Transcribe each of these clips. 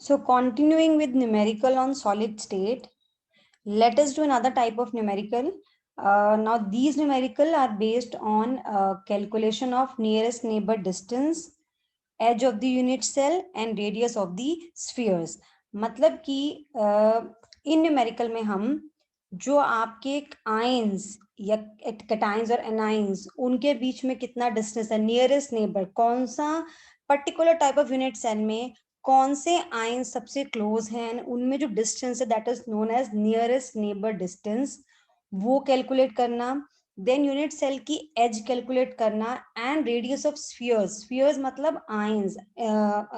So continuing with numerical on solid state, let us do another type of numerical. Now these numerical are based on calculation of nearest neighbor distance, edge of the unit cell and radius of the spheres. मतलब कि इन numerical में हम जो आपके ions या cations और anions उनके बीच में कितना डिस्टेंस है, नियरेस्ट नेबर कौन सा particular type of unit cell में कौन से आयन सबसे क्लोज हैं, उनमें जो डिस्टेंस है that is known as nearest neighbour distance, वो कैलकुलेट करना. देन यूनिट सेल की एज कैलकुलेट करना and radius of spheres. Spheres मतलब ions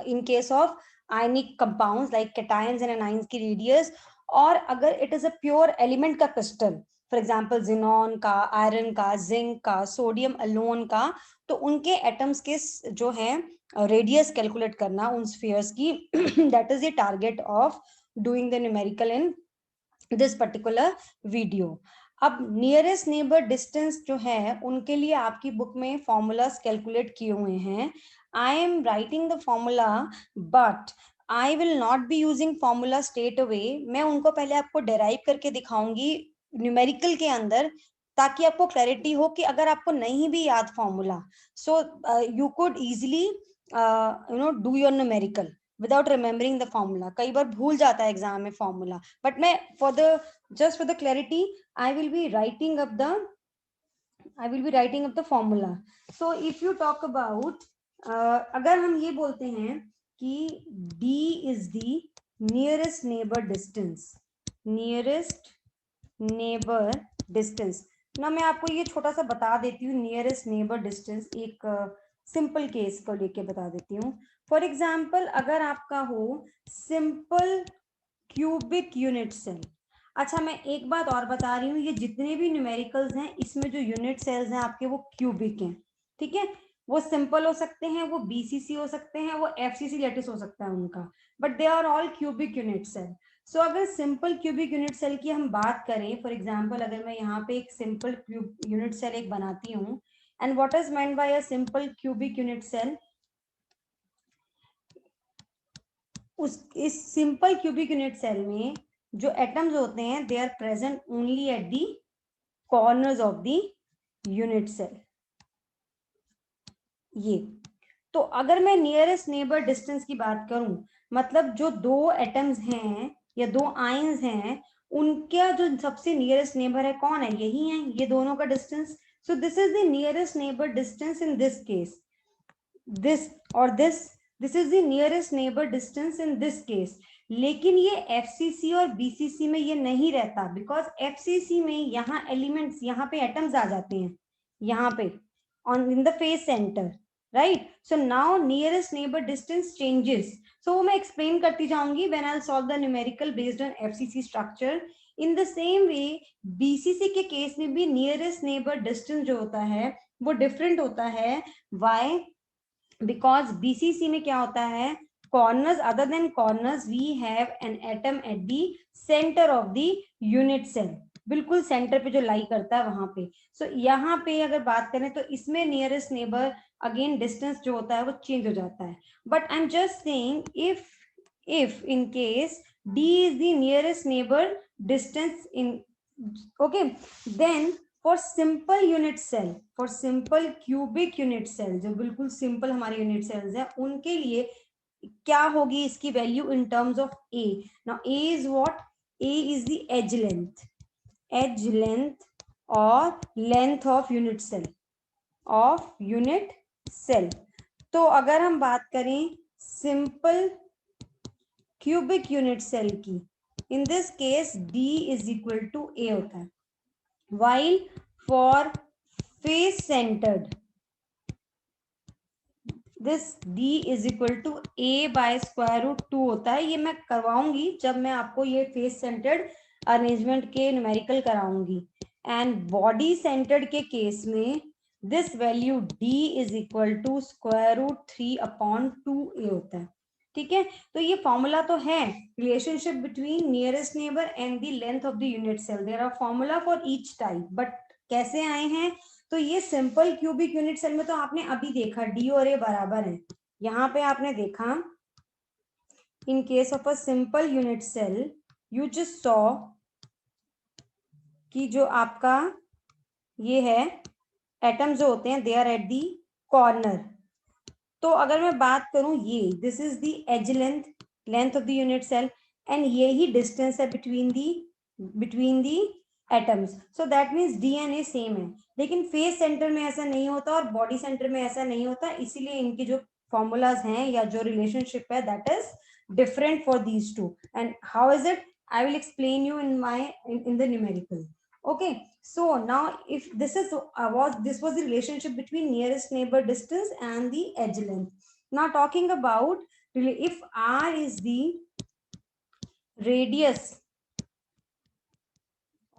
in case of ionic compounds like cations and anions की रेडियस. और अगर it is a pure element का crystal, for example xenon का, iron का, zinc का, सोडियम अलोन का, तो उनके एटम्स के जो है रेडियस कैलकुलेट करना उन स्फीयर्स की. That is the target of doing the numerical in this particular video. अब नियरेस्ट नेबर डिस्टेंस जो है उनके लिए आपकी बुक में फॉर्मूलाज कैलकुलेट किए हुए हैं. I am writing the formula but I will not be using formula straight away. मैं उनको पहले आपको डेराइव करके दिखाऊंगी न्यूमेरिकल के अंदर, ताकि आपको क्लैरिटी हो कि अगर आपको नहीं भी याद formula, so you could easily do your numerical without remembering the formula. कई बार भूल जाता है एग्जाम में फॉर्मूला, बट मैं just for the clarity I will be writing up the formula. So if you talk about अगर हम ये बोलते हैं कि D is the nearest neighbor distance, ना मैं आपको ये छोटा सा बता देती हूँ. नियरेस्ट नेबर डिस्टेंस एक सिंपल केस को लेके बता देती हूँ. फॉर एग्जाम्पल अगर आपका हो सिंपल क्यूबिक यूनिट सेल. अच्छा मैं एक बात और बता रही हूँ, ये जितने भी न्यूमेरिकल्स हैं इसमें जो यूनिट सेल्स हैं आपके वो क्यूबिक हैं. ठीक है, वो सिंपल हो सकते हैं, वो बीसीसी हो सकते हैं, वो एफसीसी लेटिस हो सकता है उनका, but they are all cubic unit cell. So अगर सिंपल क्यूबिक यूनिट सेल की हम बात करें, फॉर एग्जाम्पल अगर मैं यहाँ पे एक सिंपल क्यूब यूनिट सेल एक बनाती हूँ, and what is meant by a simple cubic unit cell, उस इस सिंपल क्यूबिक यूनिट सेल में जो एटम्स होते हैं they are present only at the corners of the unit cell. ये तो अगर मैं नियरेस्ट नेबर डिस्टेंस की बात करूं, मतलब जो दो एटम्स हैं या दो आयंस हैं उनका जो सबसे नियरेस्ट नेबर है कौन है, यही है, ये दोनों का distance. So this is the nearest neighbour distance in this case. This और this is the nearest neighbour distance in this case. लेकिन ये एफसीसी और बीसीसी में ये नहीं रहता, बिकॉज एफसीसी में यहाँ एलिमेंट्स, यहाँ पे एटम्स आ जाते हैं, यहाँ पे on in the face centre, right. So now nearest neighbour distance changes. So वो मैं एक्सप्लेन करती जाऊंगी when I will solve the numerical based on FCC structure. In the same way BCC के केस में भी नियरेस्ट नेबर डिस्टेंस जो होता है वो डिफरेंट होता है. व्हाई? बिकॉज बीसीसी में क्या होता है, corners, other than corners we have an atom at the center of the unit cell, बिल्कुल सेंटर पे जो लाई करता है वहां पे. सो यहाँ पे अगर बात करें तो इसमें नियरेस्ट नेबर अगेन डिस्टेंस जो होता है वो चेंज हो जाता है. But I am just saying if in case D is the nearest neighbor distance in, okay, then for simple unit cell, for simple cubic unit cell जो बिल्कुल simple हमारे यूनिट सेल्स हैं उनके लिए क्या होगी इसकी value in terms of A. Now A is what, A is the edge length और लेंथ ऑफ यूनिट सेल. तो अगर हम बात करें सिंपल क्यूबिक यूनिट सेल की, in this case D is equal to A होता है. while for face centered this D is equal to A by square root 2 होता है. ये मैं करवाऊंगी जब मैं आपको ये फेस सेंटर्ड अरेंजमेंट के न्यूमेरिकल कराऊंगी. एंड बॉडी सेंटर्ड के केस में this value D is equal to square root 3/2A होता है. ठीक है, तो ये फॉर्मूला तो है, relationship between nearest neighbour and the length of the unit cell. There are formula for each type, but कैसे आए हैं, तो ये सिंपल क्यूबिक यूनिट सेल में तो आपने अभी देखा डी और ए बराबर है. यहाँ पे आपने देखा in case of a simple unit cell, you just saw कि जो आपका ये है एटम्स जो होते हैं they are at the corner. तो अगर मैं बात करूं ये this is the edge length of the unit cell and ये ही डिस्टेंस है between the atoms, so that means D and A same है। लेकिन फेस सेंटर में ऐसा नहीं होता और बॉडी सेंटर में ऐसा नहीं होता, इसीलिए इनकी जो फॉर्मूलाज हैं या जो रिलेशनशिप है that is different for these two. And how is it? I will explain you in the numerical. Okay, so now if this is this was the relationship between nearest neighbor distance and the edge length. Now talking about if r is the radius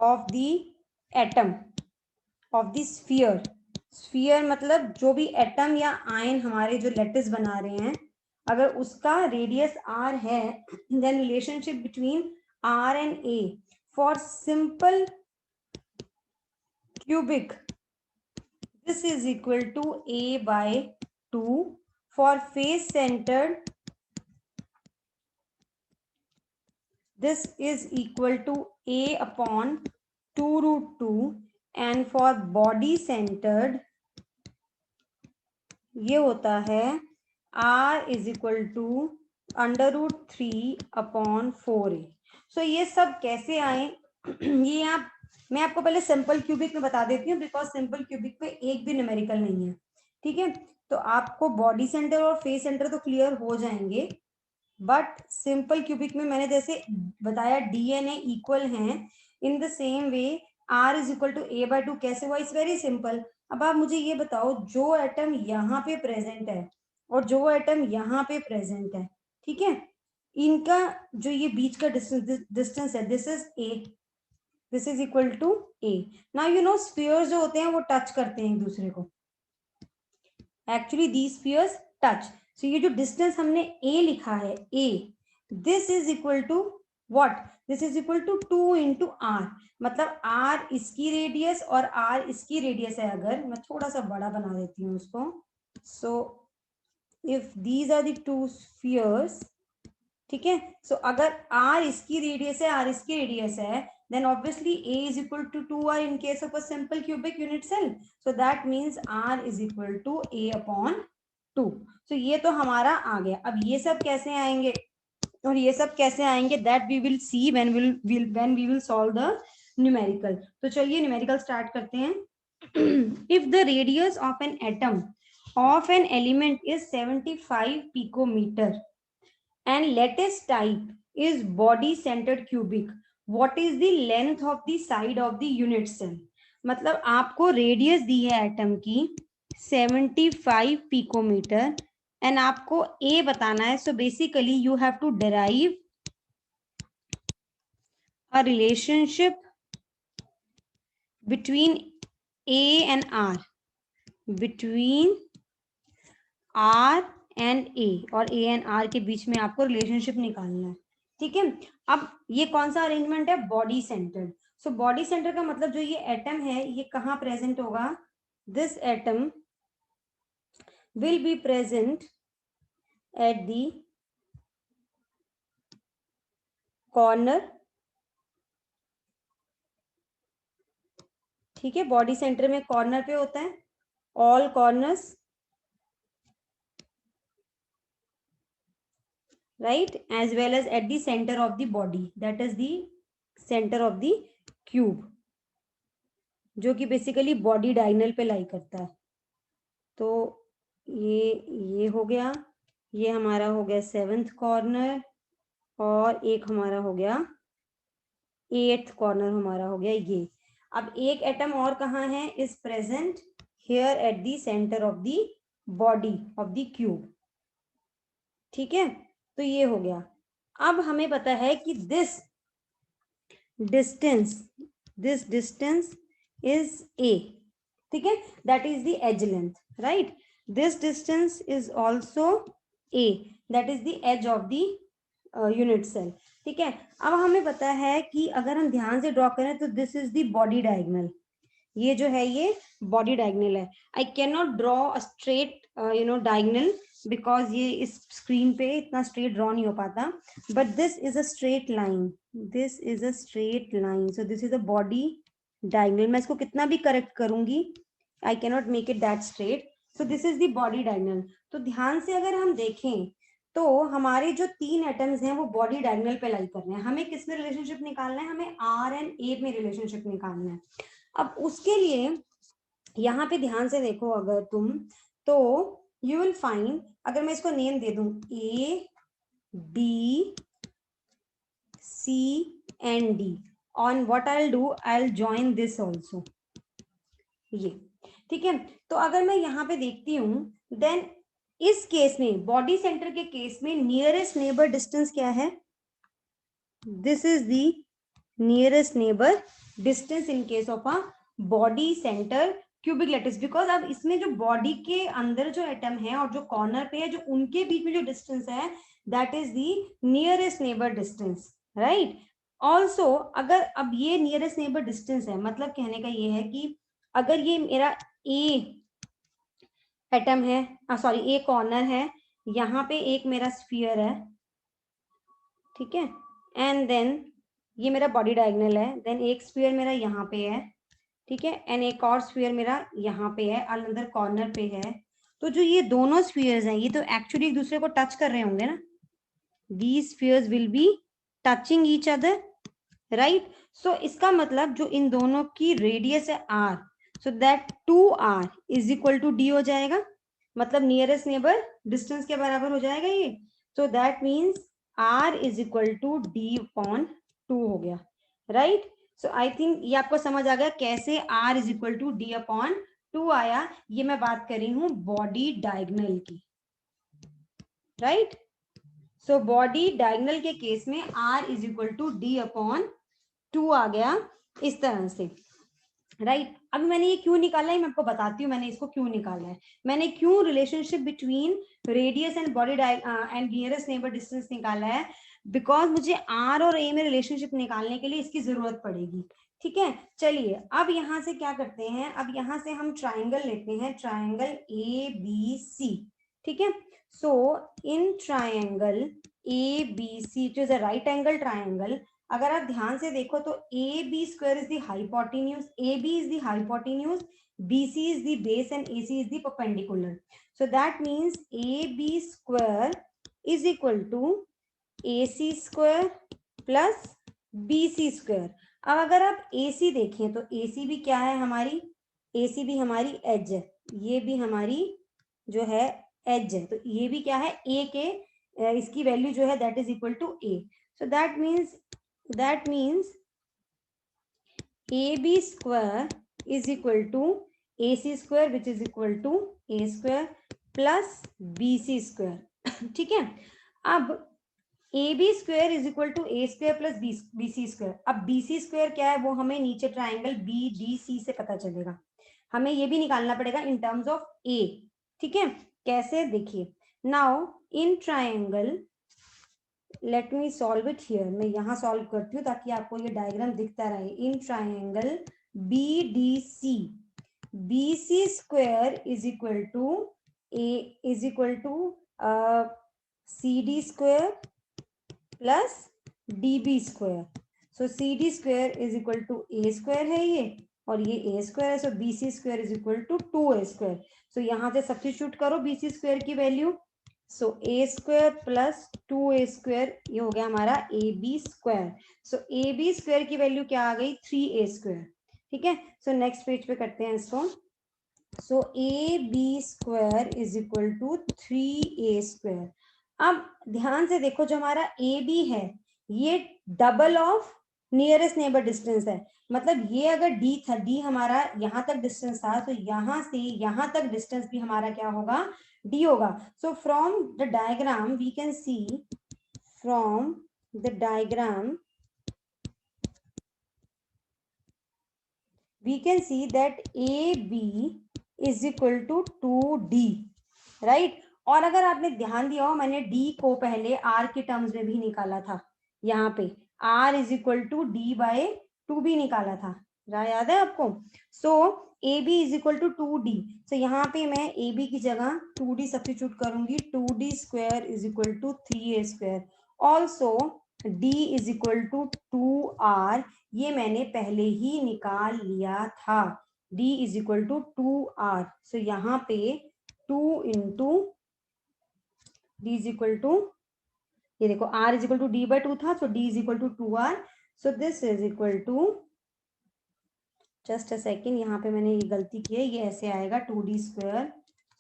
of the atom of the sphere मतलब जो भी atom या ion हमारे जो lettuce बना रहे हैं, अगर उसका रेडियस r है, then relationship between r and a for simple cubic this is equal to a by 2, for face centered this is equal to a upon 2 root 2, and for body centered ये होता है r is equal to under root 3 upon 4a। So ये सब कैसे आए ये आप मैं आपको पहले सिंपल क्यूबिक में बता देती हूँ, बिकॉज सिंपल क्यूबिक में एक भी न्यूमेरिकल नहीं है। ठीक है, तो आपको बॉडी सेंटर और फेस सेंटर तो क्लियर हो जाएंगे, बट सिंपल क्यूबिक में मैंने जैसे बताया डीएनए इक्वल हैं, in the same way r is equal to a by 2 कैसे हुआ, इट्स वेरी सिंपल। अब आप मुझे ये बताओ जो एटम यहाँ पे प्रेजेंट है और जो एटम यहाँ पे प्रेजेंट है, ठीक है, इनका जो ये बीच का डिस्टेंस है this is a, this is equal to a। Now you know spheres जो होते हैं वो टच करते हैं एक दूसरे को, actually these spheres touch. So ये जो डिस्टेंस हमने a लिखा है a, this is equal to what, this is equal to 2 into r, मतलब r इसकी रेडियस और r इसकी रेडियस है। अगर मैं थोड़ा सा बड़ा बना देती हूँ उसको, so if these are the two spheres, ठीक है, सो अगर r इसकी रेडियस है r इसकी रेडियस है, then obviously a is equal to 2r in case of a simple cubic unit cell, so that means r is equal to a upon 2। so ये तो हमारा आ गया। अब ये सब कैसे आएंगे और ये सब कैसे आएंगे that we will see when we will solve the numerical। तो चलिए numerical start करते हैं। if the radius of an atom of an element is 75 picometer and lattice type is body centered cubic, what is the length of the side of the unit cell। मतलब आपको radius दी है atom की 75 picometre and आपको A बताना है। So basically you have to derive a relationship between A and R, between R and A, और A and are के बीच में आपको रिलेशनशिप निकालना है। ठीक है, अब ये कौन सा अरेंजमेंट है, body centred. So body centre का मतलब जो ये एटम है ये कहाँ प्रेजेंट होगा, this atom will be present at the corner. ठीक है, बॉडी सेंटर में कॉर्नर पे होता है, all corners, right, as well as at the center of the body, that is the center of the cube, जो कि basically body diagonal पे लाई करता है। तो ये हो गया, ये हमारा हो गया 7th कॉर्नर, और एक हमारा हो गया 8th कॉर्नर हमारा हो गया ये। अब एक एटम और कहाँ है, is present here at the centre of the body of the cube. ठीक है, तो ये हो गया। अब हमें पता है कि दिस डिस्टेंस इज a, ठीक है, that is the edge length, right, this distance is also a, that is the edge of the unit cell. ठीक है, अब हमें पता है कि अगर हम ध्यान से ड्रॉ करें तो this is the body diagonal, ये जो है ये बॉडी डायगनल है. I can not draw a straight diagonal because ये इस स्क्रीन पे इतना स्ट्रेट ड्रॉ नहीं हो पाता, but this is a straight line, this is a straight line, so this is a body diagonal. मैं इसको कितना भी करेक्ट करूंगी, I can not make it that straight. So this is the body diagonal. तो ध्यान से अगर हम देखें तो हमारे जो 3 एटम्स हैं वो बॉडी डायगनल पे लाई कर रहे हैं. हमें किस में रिलेशनशिप निकालना है, हमें आर एंड ए में रिलेशनशिप निकालना है. अब उसके लिए यहाँ पे ध्यान से देखो अगर तुम, तो यू विल फाइंड, अगर मैं इसको नेम दे दूं A B C and D, on what I will do, I will join this also, ये ठीक है. तो अगर मैं यहाँ पे देखती हूँ, देन इस केस में बॉडी सेंटर के केस में नियरेस्ट नेबर डिस्टेंस क्या है, this is the nearest neighbour distance in case of a body centre cubic lattice. Because अब इसमें जो बॉडी के अंदर जो एटम है और जो कॉर्नर पे है, जो उनके बीच में जो डिस्टेंस है, that is the nearest neighbour distance, right. Also अगर अब ये नियरेस्ट नेबर डिस्टेंस है, मतलब कहने का ये है कि अगर ये मेरा ए एटम है, सॉरी ए कॉर्नर है, यहाँ पे एक मेरा स्फीयर है, ठीक है, एंड देन ये मेरा बॉडी डायगोनल है, देन एक स्फीयर मेरा यहाँ पे है, ठीक है, एंड एक और स्फीयर मेरा यहाँ पे है, अंदर कॉर्नर पे है. तो जो ये दोनों स्फीयर्स हैं ये तो एक्चुअली एक दूसरे को टच कर रहे होंगे ना, these spheres will be touching each other, right. So इसका मतलब जो इन दोनों की रेडियस है R, so that 2r is equal to D हो जाएगा, मतलब नियरेस्ट नेबर डिस्टेंस के बराबर हो जाएगा ये. So that means r is equal to D upon 2 हो गया, राइट. सो आई थिंक ये आपको समझ आ गया कैसे r is equal to D upon 2 आया. ये मैं बात कर रही हूं बॉडी डायगोनल की, राइट. सो बॉडी डायगोनल के केस में r is equal to D upon 2 आ गया इस तरह से, राइट. अभी मैंने ये क्यों निकाला है मैं आपको बताती हूँ, मैंने इसको क्यों निकाला है. मैंने क्यों relationship between radius and body and nearest neighbour distance निकाला है, बिकॉज मुझे आर और ए में रिलेशनशिप निकालने के लिए इसकी जरूरत पड़ेगी, ठीक है. चलिए अब यहाँ से क्या करते हैं, अब यहाँ से हम ट्राइंगल लेते हैं, ट्राइंगल ए बी सी, ठीक है. So in triangle A B C, it is a right angle triangle. अगर आप ध्यान से देखो तो A B square is the hypotenuse, A B is the hypotenuse, B C is the base and A C is the perpendicular. So that means A B square is equal to A C square plus B C square. अब अगर आप ए सी देखें तो A सी भी क्या है हमारी, ए सी भी हमारी एज है, ये भी हमारी जो है एज है, तो ये भी क्या है ए के, इसकी वैल्यू जो है that is equal to A. So that means AB square is equal to AC square which is equal to A square plus BC square. ठीक है. अब AB square is equal to A square plus BC square. अब BC square क्या है वो हमें नीचे triangle BDC से पता चलेगा. हमें ये भी निकालना पड़ेगा इन टर्म्स ऑफ A, ठीक है. कैसे देखिए, now in triangle, let me solve it here. मैं यहाँ सॉल्व करती हूँ ताकि आपको ये डायग्राम दिखता रहे. In triangle B D C, B C square is equal to A is equal to C D square plus D B square. So C D square is equal to A square है ये, और ये A square है. So B C square is equal to 2a square. So यहाँ से substitute करो B C square की value. So A square plus 2a square, ये हो गया हमारा A B square. So A B square की वैल्यू क्या आ गई, 3a स्क्वायर, ठीक है. सो नेक्स्ट पेज पे करते हैं इसको. So A B square is equal to 3a square. अब ध्यान से देखो जो हमारा ए बी है ये double of nearest neighbour distance है, मतलब ये अगर डी था, डी हमारा यहाँ तक डिस्टेंस था, तो यहाँ से यहाँ तक डिस्टेंस भी हमारा क्या होगा, डी होगा. So from the diagram we can see, from the diagram we can see that A B is equal to 2d, right. और अगर आपने ध्यान दिया हो मैंने d को पहले r के टर्म्स में भी निकाला था, यहाँ पे r is equal to D by 2 भी निकाला था, याद है आपको? So A B is equal to 2d। So यहाँ पे मैं ए बी की जगह 2d सब्स्टिट्यूट करूंगी। 2d square is equal to 3a square. Also d is equal to 2r, ये मैंने पहले ही निकाल लिया था। d is equal to 2r। So यहाँ पे 2 into d is equal to, ये देखो r is equal to d by 2 था, so d is equal to 2r। So this is equal to, just a second, यहाँ पे मैंने ये गलती की है, ये ऐसे आएगा 2d स्क्वायर।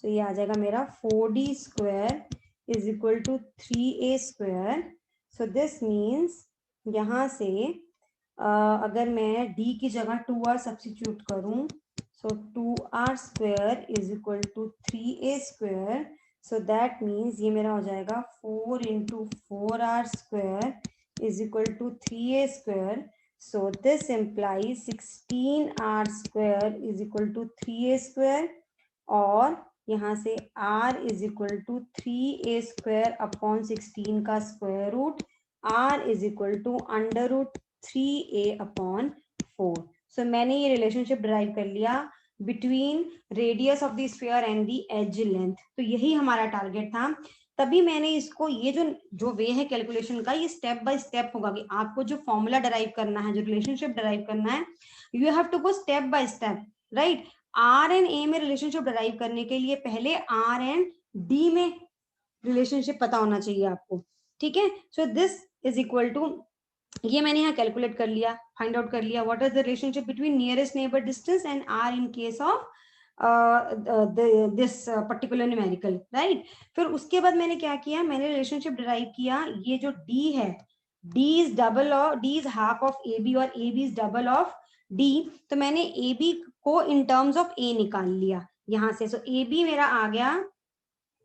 तो ये आ जाएगा मेरा 4d square is equal to 3a square. So this means यहाँ से अगर मैं d की जगह 2r सब्स्टिट्यूट करूं, so 2r square is equal to 3a square. So that means ये मेरा हो जाएगा 4 into 4r square is equal to 3a square. So this implies 16r square is equal to 3a square, और यहाँ से r is equal to 3a square upon 16 का square root, r is equal to under root 3a upon 4। So मैंने ये relationship derive कर लिया between radius of the sphere and the edge length. तो यही हमारा टारगेट था। तभी मैंने इसको, ये जो वे है कैलकुलेशन का, ये स्टेप बाय स्टेप होगा कि आपको जो फॉर्मूला डराइव करना है, जो रिलेशनशिप डराइव करना है, you have to go step by step, right. R and A में रिलेशनशिप डराइव करने के लिए पहले आर एंड डी में रिलेशनशिप पता होना चाहिए आपको, ठीक है। So this is equal to, ये मैंने यहाँ कैलकुलेट कर लिया, फाइंड आउट कर लिया what is the relationship between nearest neighbour distance and R in case of this particular numerical, right. फिर उसके बाद मैंने क्या किया, मैंने रिलेशनशिप डिराइव किया, ये जो d है, d is double of, d is half of A B और A B is double of d। तो मैंने ए बी को इन टर्म्स ऑफ ए निकाल लिया यहाँ से। सो ए बी मेरा आ गया,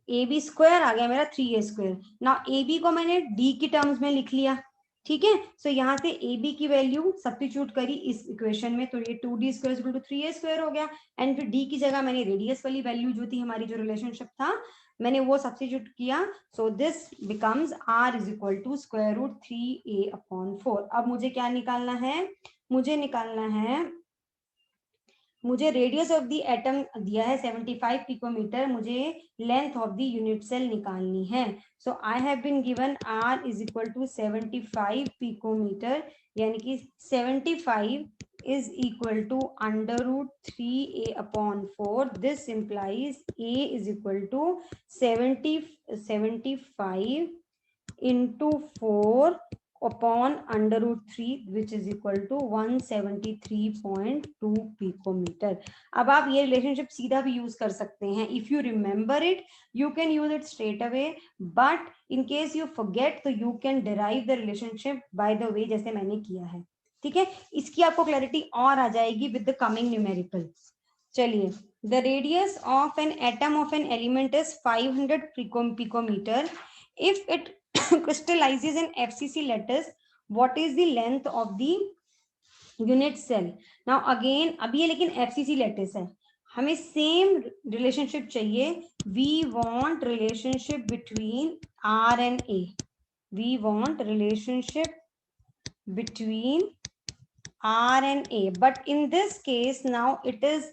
ए बी स्क्वायर आ गया मेरा 3a स्क्वायर। ना ए बी को मैंने d की टर्म्स में लिख लिया, ठीक है। सो यहाँ से ए बी की वैल्यू सब्स्टिट्यूट करी इस इक्वेशन में, तो ये 2d square equal to 3a square हो गया। एंड फिर d की जगह मैंने रेडियस वाली वैल्यू जो थी हमारी, जो रिलेशनशिप था, मैंने वो सब्स्टिट्यूट किया। So this becomes r is equal to square root 3a upon 4। अब मुझे क्या निकालना है, मुझे निकालना है, मुझे रेडियस ऑफ द एटम दिया है 75 पिकोमीटर, मुझे length of the unit cell निकालनी है। So I have been given r is equal to 75 picometre, यानी कि 75 is equal to under root 3a upon 4. This implies a is equal to 75 into 4 upon under root 3, which is equal to 173.2 picometer. अब आप ये relationship सीधा भी use कर सकते हैं। If you remember it you can use it straight away, but in case you forget तो you can derive the relationship by the way जैसे मैंने किया है, ठीक है। इसकी आपको क्लैरिटी और आ जाएगी विद द कमिंग न्यूमेरिकल। चलिए, the radius of an atom of an element is 500 picometer. If it crystallizes in FCC lattice, what is the length of the unit cell? Now again, अभी ये लेकिन FCC lattice है, हमें same relationship चाहिए। We want relationship between R and A. We want relationship between R and A, but in this case now it is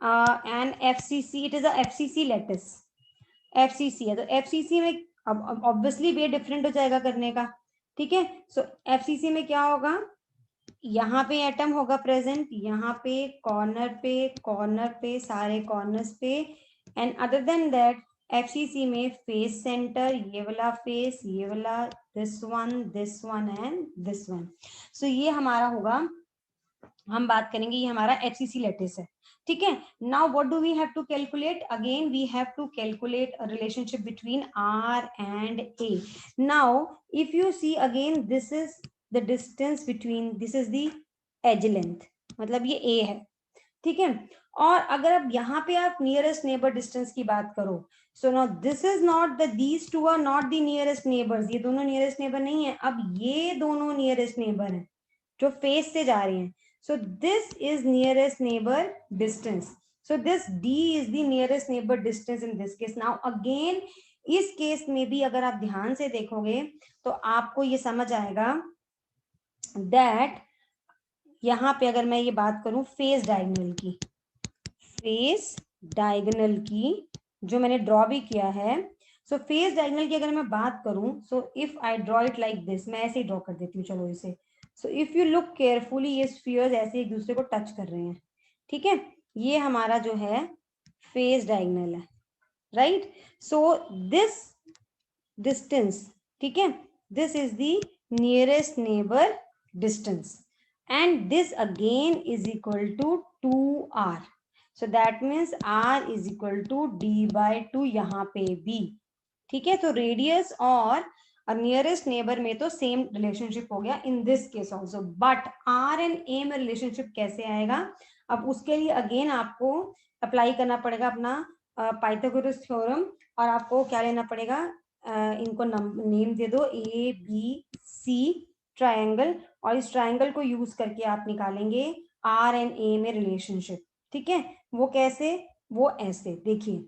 an FCC. It is a FCC lattice. FCC है, तो FCC में अब obviously वे different हो जाएगा करने का, ठीक है। सो FCC में क्या होगा, यहाँ पे एटम होगा प्रेजेंट, यहाँ पे कॉर्नर पे सारे कॉर्नर्स पे, and other than that FCC में फेस सेंटर, ये वाला फेस, ये वाला, this one and this one. So ये हमारा होगा, हम बात करेंगे, ये हमारा FCC लैटिस है, ठीक है। Now what do we have to calculate, again we have to calculate a relationship between R and A. Now if you see again, this is the distance between, this is the edge length, मतलब ये A है, ठीक है। और अगर अब यहाँ पे आप नियरेस्ट नेबर डिस्टेंस की बात करो, so now this is not the, these two are not the nearest neighbours, ये दोनों नियरेस्ट नेबर नहीं है। अब ये दोनों नियरेस्ट नेबर हैं जो फेस से जा रहे हैं। So this is nearest neighbor distance. So this D is the nearest neighbor distance in this case. Now again, इस केस में भी अगर आप ध्यान से देखोगे तो आपको ये समझ आएगा that यहाँ पे अगर मैं ये बात करूं फेस डायगोनल की, फेस डायगोनल की जो मैंने ड्रॉ भी किया है, सो फेस डायगोनल की अगर मैं बात करूं, so if I draw it like this, मैं ऐसे ही ड्रॉ कर देती हूँ चलो इसे। So if you look carefully, ये स्फीयर्स ऐसे एक दूसरे को टच कर रहे हैं, ठीक है, ये हमारा जो है फेस डायगोनल है, राइट। सो दिस डिस्टेंस, ठीक है, this is the nearest neighbour distance, and this again is equal to 2r. So that means r is equal to d by 2 यहाँ पे भी, ठीक है। तो रेडियस और नियरेस्ट नेबर में तो सेम रिलेशनशिप हो गया in this case also, but R and A में रिलेशनशिप कैसे आएगा? अब उसके लिए अगेन आपको अप्लाई करना पड़ेगा अपना पाइथागोरस थ्योरम, और आपको क्या लेना पड़ेगा, इनको नेम दे दो ए बी सी ट्रायंगल, और इस ट्रायंगल को यूज करके आप निकालेंगे आर एंड ए में रिलेशनशिप, ठीक है। वो कैसे? वो ऐसे देखिए,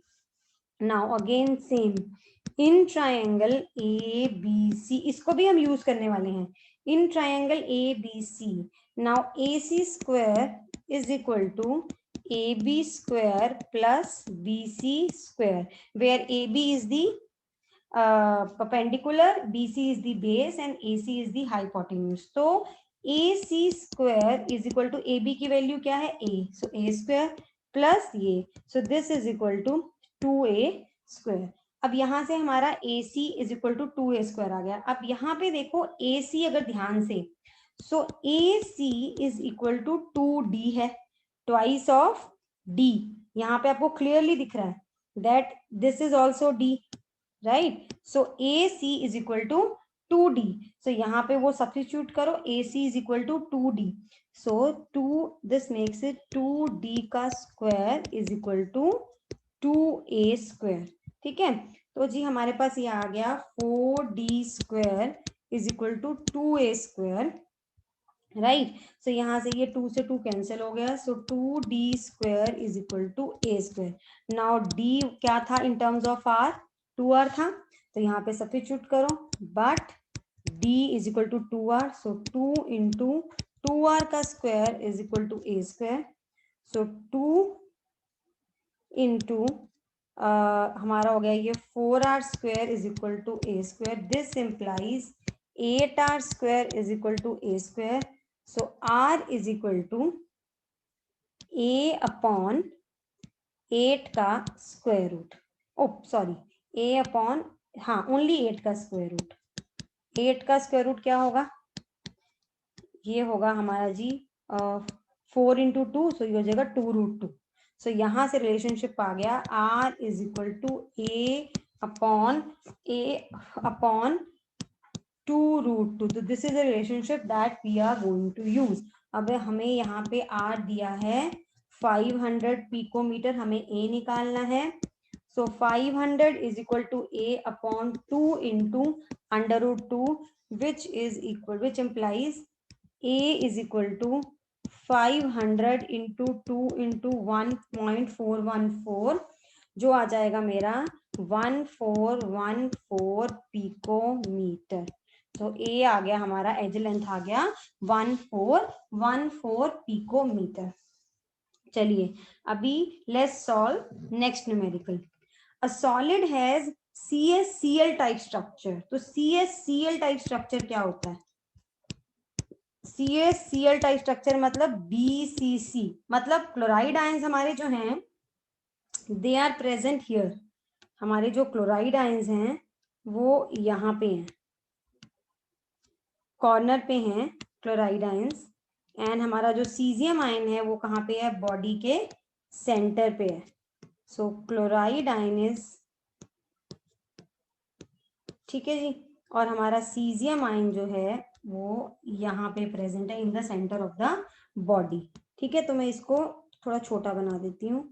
now again same in triangle A B C, इसको भी हम यूज करने वाले हैं in triangle A B C. Now A C square is equal to A B square plus B C square, where A B is the perpendicular, BC is the base and AC is the hypotenuse. तो AC square is equal to AB की वैल्यू क्या है? A. So A square plus ये. So this is equal to 2A square. अब यहाँ से हमारा AC is equal to 2A square आ गया। अब यहाँ पे देखो AC अगर ध्यान से, so AC is equal to 2D है, twice of D। यहाँ पे आपको clearly दिख रहा है that this is also D, right? So AC is equal to 2D. So यहाँ पे वो substitute करो, AC is equal to 2D. So 2, this makes it 2D का square is equal to 2A square, ठीक है। तो जी हमारे पास ये आ गया 4D square is equal to 2A square, right. So यहाँ से ये 2 से 2 कैंसिल हो गया, so 2D square is equal to A square. Now D क्या था इन टर्म्स ऑफ R? 2R था, तो यहाँ पे सब्स्टिट्यूट करो, but D is equal to 2R, so 2 into 2R का square is equal to A square. So 2 into हमारा हो गया ये 4R square is equal to A square. This implies 8R square is equal to A square. So R is equal to A upon 8 का square root, oh sorry A upon, हाँ only 8 का square root. 8 का square root क्या होगा? ये होगा हमारा जी 4 into 2, सो ये हो जाएगा 2√2। सो यहाँ से रिलेशनशिप आ गया R is equal to A upon 2√2। तो this is a relationship that we are going to use. अब हमें यहाँ पे R दिया है 500 पिकोमीटर, हमें A निकालना है। So 500 is equal to A upon 2 into √2, which implies A is equal to 500 into 2 into 1.414, जो आ जाएगा मेरा 1414 पिकोमीटर। तो ए आ गया हमारा, एज लेंथ आ गया 1414 पिकोमीटर। चलिए अभी let's solve next numerical. A solid has CaCl type structure. तो CaCl टाइप स्ट्रक्चर क्या होता है? CaCl टाइप स्ट्रक्चर मतलब BCC, मतलब क्लोराइड आयंस हमारे जो हैं दे आर प्रेजेंट हियर। हमारे जो क्लोराइड आयंस हैं वो यहाँ पे हैं, कॉर्नर पे हैं क्लोराइड आयंस, एंड हमारा जो सीजियम आयन है वो कहाँ पे है? बॉडी के सेंटर पे है। सो क्लोराइड आयन इज, ठीक है जी, और हमारा सीजियम आयन जो है वो यहाँ पे प्रेजेंट है in the centre of the body, ठीक है। तो मैं इसको थोड़ा छोटा बना देती हूँ।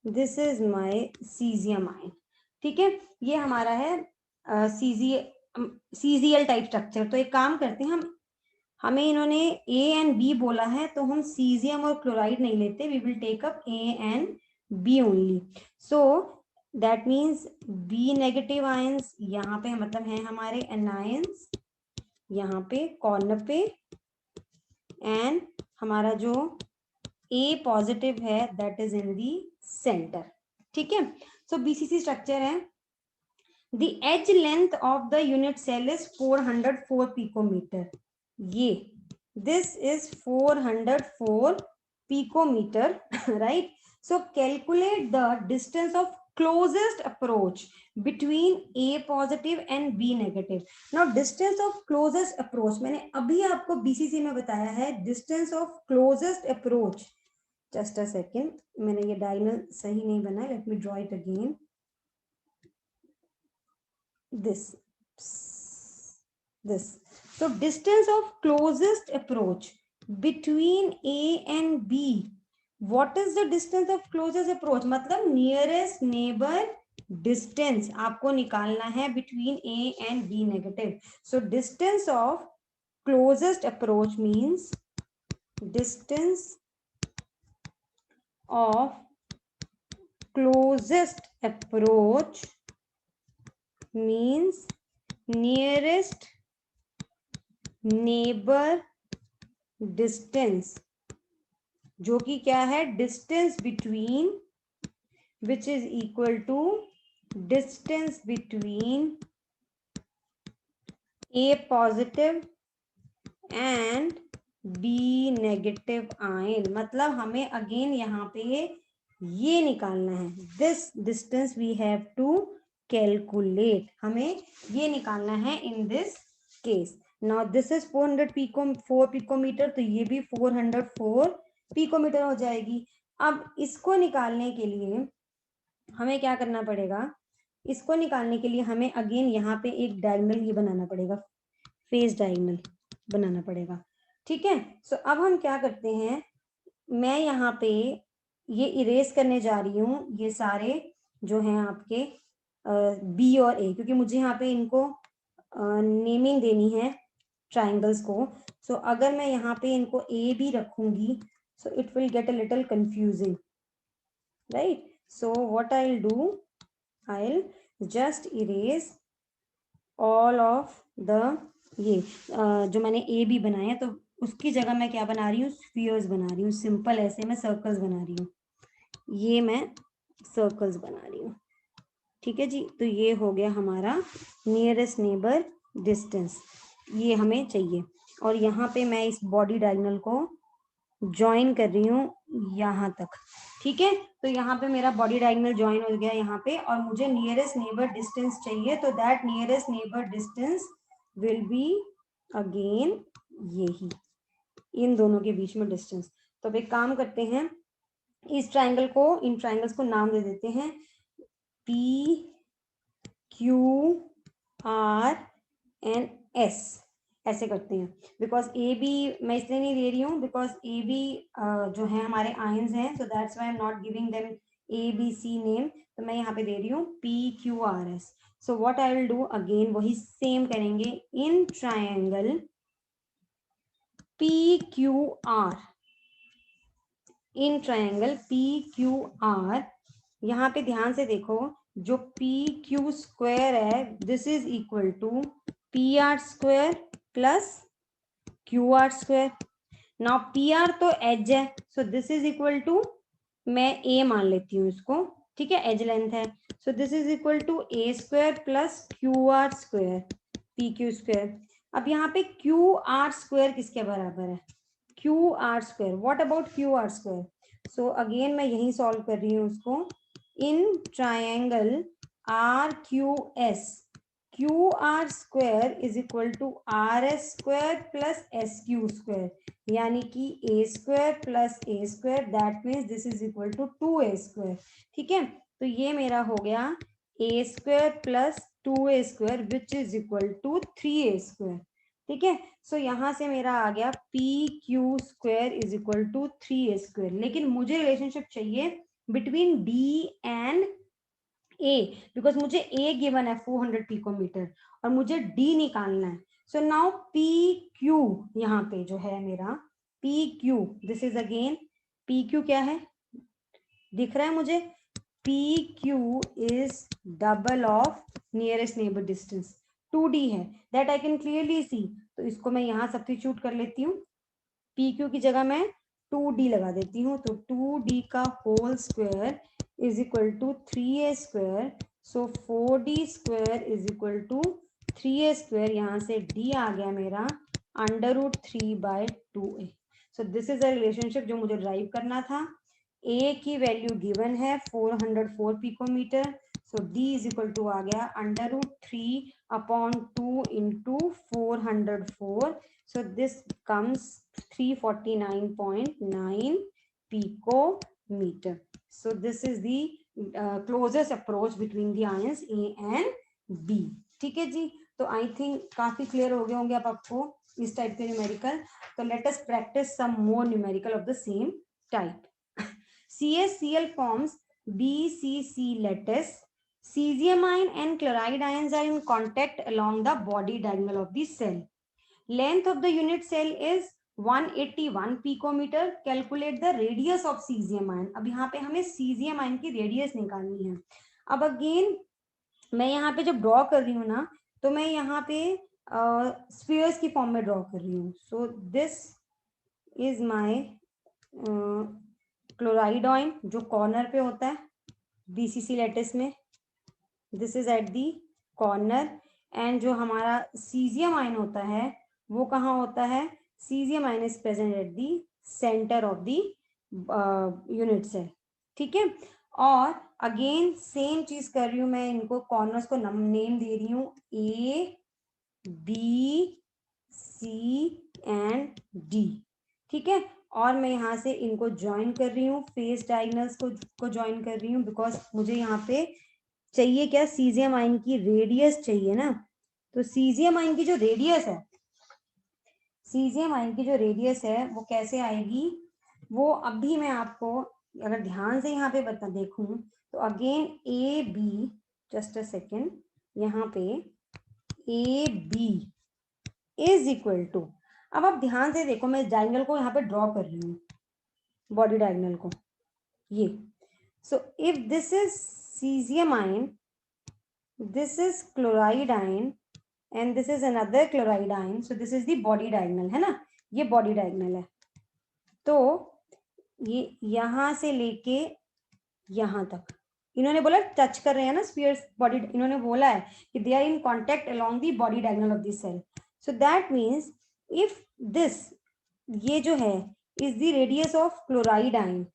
This is my caesium ion, ठीक है। ये हमारा है CCl टाइप स्ट्रक्चर। तो एक काम करते हैं, हमें इन्होंने A एंड B बोला है, तो हम सीजियम और क्लोराइड नहीं लेते, we will take up A and B only. So that means B negative ions यहाँ पे मतलब है हमारे एनायंस यहाँ पे कॉर्नर पे, एंड हमारा जो A पॉजिटिव है that is in the centre. ठीक है, सो BCC स्ट्रक्चर है। The edge length of the unit cell is 404 picometer. ये this is 404 picometer, right? So calculate the distance of closest approach between A positive and B negative. Now distance of closest approach मैंने अभी आपको BCC में बताया है, distance of closest approach. Just a second, मैंने ये diagonal सही नहीं बना, let me draw it again. This. So distance of closest approach between A and B. What is the distance of closest approach? मतलब nearest neighbor distance आपको निकालना है between A and B negative. So distance of closest approach means distance of closest approach means nearest neighbor distance, जो कि क्या है, distance between, which is equal to distance between A positive and B negative ion. मतलब हमें again यहाँ पे ये निकालना है, this distance we have to calculate, हमें ये निकालना है in this case. Now this is 404 picometer, तो ये भी 404 picometer हो जाएगी. अब इसको निकालने के लिए हमें क्या करना पड़ेगा, इसको निकालने के लिए हमें अगेन यहाँ पे एक डायगोनल ये बनाना पड़ेगा, फेस डायगोनल बनाना पड़ेगा. ठीक है, सो अब हम क्या करते हैं, मैं यहाँ पे ये इरेज करने जा रही हूँ ये सारे जो हैं आपके बी और ए, क्योंकि मुझे यहाँ पे इनको नेमिंग देनी है ट्राइंगल्स को. सो अगर मैं यहाँ पे इनको ए भी रखूंगी so it will get a little confusing, right? So what I will do, I will just erase all of the ये जो मैंने ए बी बनाया, तो उसकी जगह मैं क्या बना रही हूँ, स्फीयर्स बना रही हूँ. सिंपल ऐसे मैं सर्कल्स बना रही हूँ, ये मैं सर्कल्स बना रही हूँ. ठीक है जी, तो ये हो गया हमारा नियरेस्ट नेबर डिस्टेंस, ये हमें चाहिए. और यहाँ पे मैं इस बॉडी डायगोनल को ज्वाइन कर रही हूँ यहाँ तक. ठीक है, तो यहाँ पे मेरा बॉडी डायगोनल ज्वाइन हो गया यहाँ पे, और मुझे नियरेस्ट नेबर डिस्टेंस चाहिए, तो that nearest neighbour distance will be again यही, इन दोनों के बीच में डिस्टेंस. तो अब एक काम करते हैं, इस ट्राइंगल को, इन ट्राइंगल्स को नाम दे देते हैं P Q are and S, ऐसे करते हैं. बिकॉज ए बी मैं इसलिए नहीं दे रही हूँ, बिकॉज ए बी जो है हमारे आयंस हैं, so that's why I am not giving them A B C name. तो मैं यहाँ पे दे रही हूँ P Q R S. So what I will do, again वही सेम करेंगे, in triangle P Q R, in triangle P Q R, यहाँ पे ध्यान से देखो, जो पी क्यू स्क्वायर है this is equal to P R square plus Q R square. Now P are तो एज है, so this is equal to, मैं ए मान लेती हूँ इसको, ठीक है, एज लेंथ है, so this is equal to A square plus Q R square P Q square. अब यहाँ पे क्यू आर स्क्वायर किसके बराबर है, Q R square. What about Q R square? So again मैं यही सॉल्व कर रही हूँ उसको, in triangle R Q S, Q R square is equal to R S square plus S Q square, यानी कि A square plus A square, that means this is equal to 2a square. ठीक है, तो ये मेरा हो गया A square plus 2a square which is equal to 3a square. ठीक है, सो यहाँ से मेरा आ गया P Q square is equal to 3a square. लेकिन मुझे रिलेशनशिप चाहिए between D and A, because मुझे ए गिवन है 400 पिकोमीटर और मुझे डी निकालना है. सो नाउ पी क्यू, यहाँ पे जो है मेरा P Q, this is again P Q क्या है, दिख रहा है मुझे, P Q is double of nearest neighbour distance, 2d है, that I can clearly see. तो इसको मैं यहाँ सब्स्टिट्यूट कर लेती हूँ, PQ की जगह मैं 2D लगा देती हूँ, तो 2D का whole square is equal to 3A square, so 4D square is equal to 3A square, यहाँ से D आ गया मेरा √3/2A। So this is a relationship जो मुझे ड्राइव करना था। A की वैल्यू गिवन है 404 picometre, so D is equal to आ गया √3/2 into 404, so this comes 349.9 picometer. So this is the closest approach between the ions A and B. ठीक है जी, तो आई थिंक काफी क्लियर हो गए होंगे अब आपको इस टाइप के न्यूमेरिकल। तो let us practice some more numerical of the same type. CaCl forms BCC lattice. Cesium ion and chloride ions are in contact along the body diagonal of the cell. Length of the unit cell is 181 picometer. Calculate the radius of cesium ion. अब यहाँ पे हमें cesium ion की radius निकालनी है। अब again मैं यहाँ पे जब ड्रॉ कर रही हूँ ना, तो मैं यहाँ पे स्फीयर्स की फॉर्म में ड्रॉ कर रही हूँ। सो this is my chloride ion जो कॉर्नर पे होता है बीसीसी लैटिस में, this is eight the corner. And जो हमारा सीजियम आयन होता है वो कहाँ होता है? Caesium ion is present at the centre of the unit cell. ठीक है, और अगेन सेम चीज कर रही हूँ मैं, इनको कॉर्नर्स को नेम दे रही हूँ A, B, C and D। ठीक है, और मैं यहाँ से इनको ज्वाइन कर रही हूँ, फेस डायगोनल्स को ज्वाइन कर रही हूँ, बिकॉज मुझे यहाँ पे चाहिए क्या? सीजियम आयन की रेडियस चाहिए ना। तो सीजियम आयन की जो रेडियस है, सीजियम आयन की जो रेडियस है वो कैसे आएगी, वो अभी मैं आपको अगर ध्यान से यहाँ पे बता देखूं तो again A B, just a second, यहाँ पे A B is equal to, अब आप ध्यान से देखो, मैं डायगोनल को यहाँ पे ड्रॉ कर रही हूँ, बॉडी डायगोनल को, ये। So if this is caesium ion, this is chloride ion and this is another chloride ion, so this is the body diagonal, है ना, ये body diagonal है। तो ये यहां से लेके यहां तक इन्होंने बोला टच कर रहे हैं ना स्फीयर्स बॉडी, इन्होंने बोला है कि they are in contact along the body diagonal of the cell. So that means if this, ये जो है is the radius of chloride ion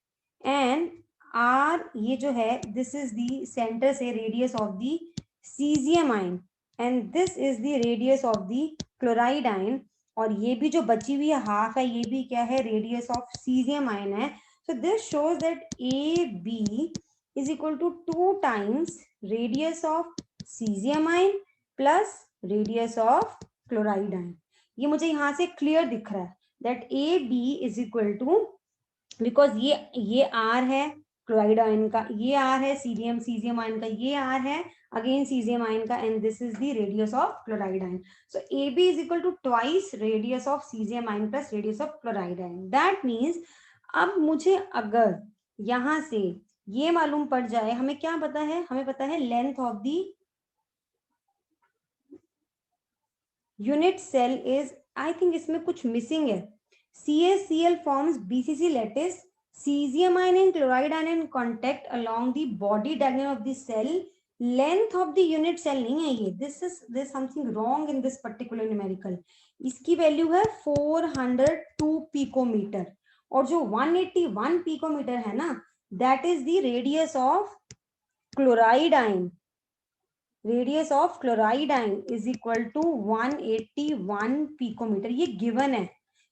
and R, ये जो है दिस इज द सेंटर से radius of the caesium ion and this is the radius of the chloride ion, और ये भी जो बची हुई है हाफ है, ये भी क्या है? रेडियस ऑफ सीजियम आयन है। So this shows that A B is equal to 2 times radius of cesium ion plus radius of chloride ion। ये मुझे यहाँ से क्लियर दिख रहा है that AB is equal to, because ये R है क्लोराइड आयन का, ये R है सीजियम आयन का, ये R है अगेन सीजियम आयन का, and this is the radius of chloride ion. So AB is equal to twice radius of cesium ion plus radius of chloride ion। That means अब मुझे अगर यहाँ से ये मालूम पड़ जाए, हमें क्या पता है? हमें पता है length of the unit cell is, I think इसमें कुछ मिसिंग है। CaCl forms BCC lattice, cesium ion and chloride ion in contact along the body diagonal of the cell, length of the unit cell नहीं है ये, this is something wrong in this particular numerical. इसकी value है 402 picometre, और जो 181 picometre है ना, that is the radius of chloride ion। radius of chloride ion is equal to 181 picometer। ये गिवन है,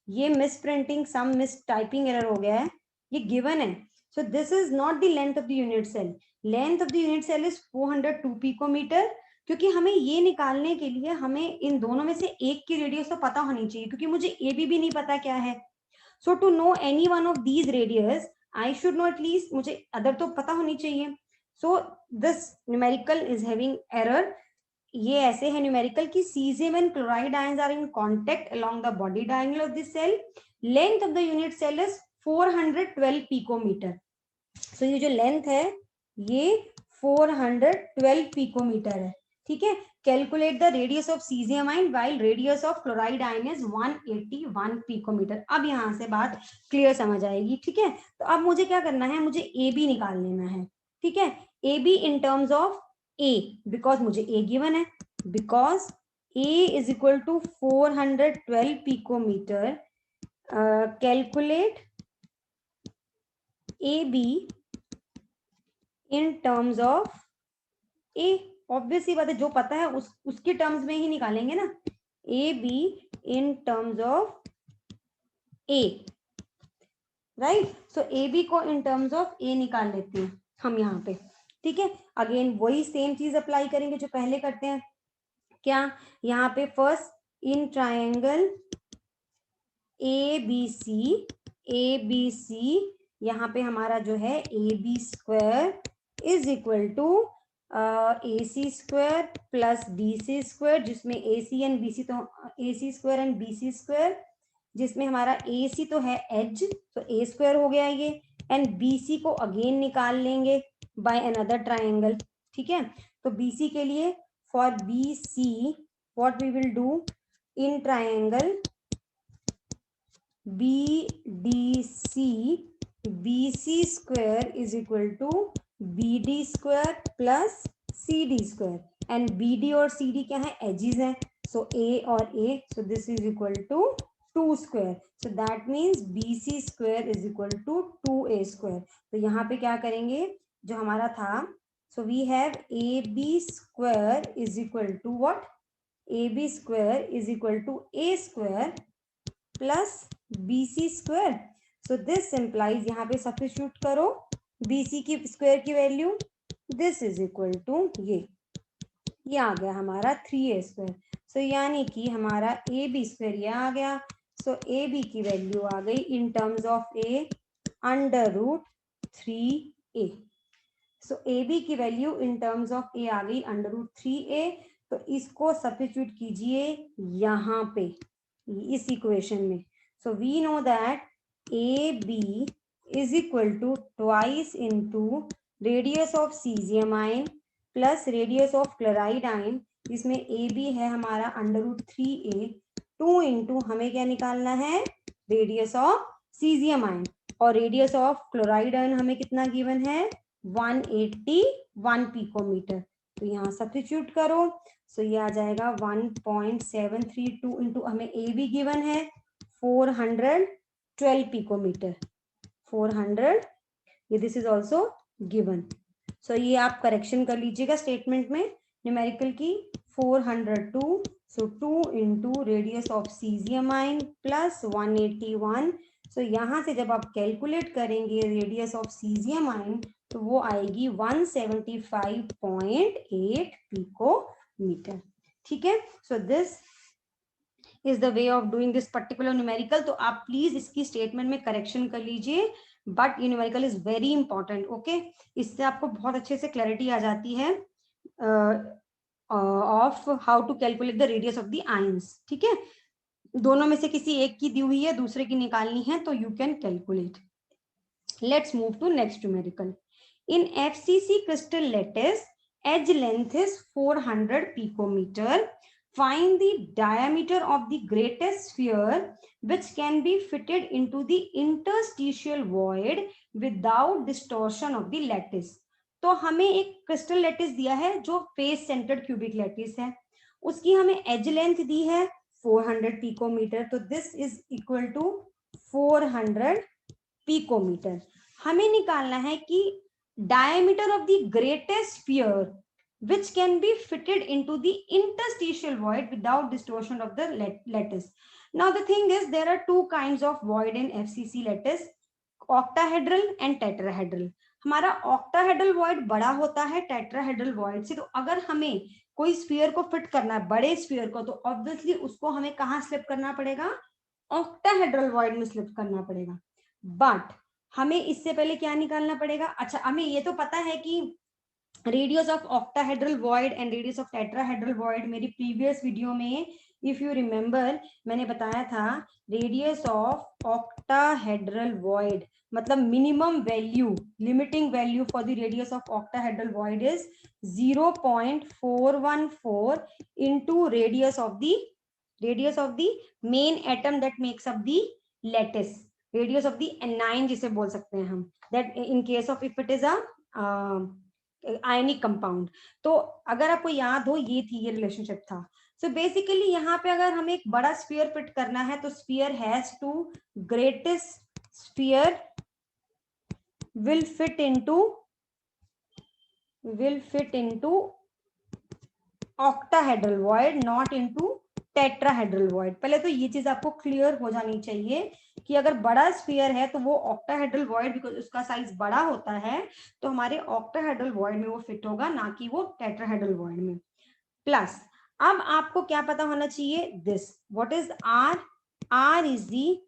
ये misprinting, some mistyping error हो गया है, ये गिवन है। So this is not the length of the unit cell, length of the unit cell is 402 picometer, क्योंकि हमें ये निकालने के लिए हमें इन दोनों में से एक की रेडियस तो पता होनी चाहिए, क्योंकि मुझे ए भी नहीं पता क्या है। So to know any one of these radius I should know at least, मुझे अदर तो पता होनी चाहिए। So this numerical is having error। ये ऐसे है न्यूमेरिकल की cesium and chloride ions are in contact along the body diagonal of the cell, length of the unit cell is 412 picometer। So ये जो लेंथ है ये 412 पिकोमीटर है। ठीक है, calculate the radius of caesium ion while radius of chloride ion is 181 picometer. अब यहाँ से बात क्लियर समझ आएगी, ठीक है। तो अब मुझे क्या करना है, मुझे ए बी निकाल लेना है, ठीक है। A B in terms of A, because मुझे ए गिवन है, because A is equal to 412 picometer. Calculate A B in terms of A, obviously बात है, जो पता है उसके टर्म्स में ही निकालेंगे ना। A B in terms of A, right. So A B को इन टर्म्स ऑफ ए निकाल लेते हैं हम यहाँ पे, ठीक है। अगेन वही सेम चीज अप्लाई करेंगे जो पहले करते हैं। क्या, यहाँ पे first in triangle A B C, यहाँ पे हमारा जो है A B square is equal to A C square plus B C square, जिसमें A C and B C, तो A C square and B C square, जिसमें हमारा ए सी तो है एज, तो ए स्क्वायर हो गया ये, एंड बी सी को अगेन निकाल लेंगे बाय अनदर ट्रायंगल, ठीक है। तो बी सी के लिए for B C what we will do, in triangle B D C, B C square is equal to B D square plus C D square, and B D और C D क्या है, edges है, so A और A, so this is equal to 2 square, so that means B C square is equal to 2a square. तो यहाँ पे क्या करेंगे, जो हमारा था, so we have A B square is equal to what, A B square is equal to A square plus B C square. So this implies, यहाँ पे सब्स्टिट्यूट करो बी सी की स्क्वायर की value, this is equal to ये आ गया हमारा 3a square. सो यानी कि हमारा ए बी स्क्वायर ये आ गया, सो ए बी की वैल्यू आ गई in terms of A under root 3a। So A B की value in terms of A आ गई अंडर रूट 3a। तो इसको सब्स्टिट्यूट कीजिए यहाँ पे इस इक्वेशन में। So we know that A B is equal to twice into radius of caesium ion plus radius of chloride ion, जिसमें ए बी है हमारा अंडर रूट 3a, 2 इंटू हमें क्या निकालना है, रेडियस ऑफ सीजियम आयन, और radius of chloride ion हमें कितना गिवन है, 181 पिकोमीटर। तो यहाँ सब्स्टिट्यूट करो, सो ये आ जाएगा 1.732 इंटू हमें ए बी गिवन है 412 पिकोमीटर, 400, ये दिस इज ऑल्सो गिवन। सो ये आप करेक्शन कर लीजिएगा स्टेटमेंट में न्यूमेरिकल की, 402, सो 2 into radius of caesium ion plus 181। सो यहाँ से जब आप कैलकुलेट करेंगे रेडियस ऑफ सीजियम आयन, तो वो आएगी 175.8 पिकोमीटर, ठीक है। So this is the way of doing this particular numerical. तो आप प्लीज इसकी स्टेटमेंट में करेक्शन कर लीजिए, बट ये numerical is very important, okay. इससे आपको बहुत अच्छे से क्लैरिटी आ जाती है of how to calculate the radius of the ions, ठीक है। दोनों में से किसी एक की दी हुई है, दूसरे की निकालनी है, तो you can calculate. Let's move to next numerical. In FCC crystal lattice, edge length is 400 picometer. Find the diameter of the greatest sphere which can be fitted into the interstitial void without distortion of the lattice. तो हमें एक crystal lattice दिया है जो face centred cubic lattice है, उसकी हमें as length दी है 400 पिकोमीटर, तो this is equal to 400 picometer. हमें निकालना है कि diameter of the greatest sphere which can be fitted into the interstitial void without distortion of the lattice. Now the thing is, there are two kinds of void in FCC lattice, octahedral and tetrahedral. हमारा octahedral void बड़ा होता है tetrahedral void से, तो अगर हमें कोई sphere को फिट करना है, बड़े स्फीयर को, तो ऑब्वियसली उसको हमें कहाँ स्लिप करना पड़ेगा, octahedral void में स्लिप करना पड़ेगा। बट हमें इससे पहले क्या निकालना पड़ेगा, अच्छा हमें ये तो पता है कि radius of octahedral void and radius of tetrahedral void मेरी प्रीवियस वीडियो में इफ यू रिमेंबर मैंने बताया था रेडियस ऑफ ऑक्टाहेड्रल वॉइड मतलब minimum value, limiting value for the radius of octahedral void is 0.414 into radius of the main atom that makes up the lattice, radius of the anion जिसे बोल सकते हैं हम, that in case of if it is a ionic compound. तो अगर आपको याद हो ये थी, ये रिलेशनशिप था। सो बेसिकली यहाँ पे अगर हमें एक बड़ा स्फीयर फिट करना है तो sphere has to, greatest sphere will fit into octahedral void, not into tetrahedral void. पहले तो ये चीज आपको क्लियर हो जानी चाहिए कि अगर बड़ा स्फीयर है तो वो ऑक्टाहेड्रल वॉइड, बिकॉज उसका साइज बड़ा होता है तो हमारे ऑक्टाहेड्रल वॉइड में वो फिट होगा, ना कि वो टेट्राहेड्रल वॉइड में। प्लस अब आपको क्या पता होना चाहिए, this what is R, R is the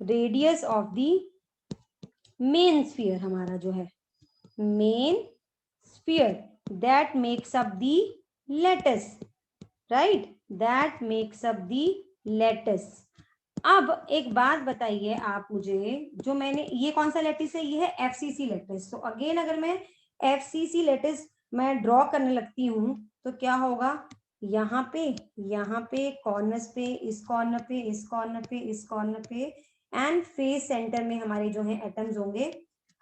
radius of the main sphere, हमारा जो है main sphere that makes up the lattice, right, that makes up the lattice. अब एक बात बताइए आप मुझे, जो मैंने ये कौन सा लेटिस है, ये है एफसीसी लेटिस। तो अगेन अगर मैं एफसीसी लेटिस मैं ड्रॉ करने लगती हूँ तो क्या होगा, यहाँ पे कॉर्नर्स पे, इस कॉर्नर पे, इस कॉर्नर पे, इस कॉर्नर पे, एंड फेस सेंटर में हमारे जो है एटम्स होंगे,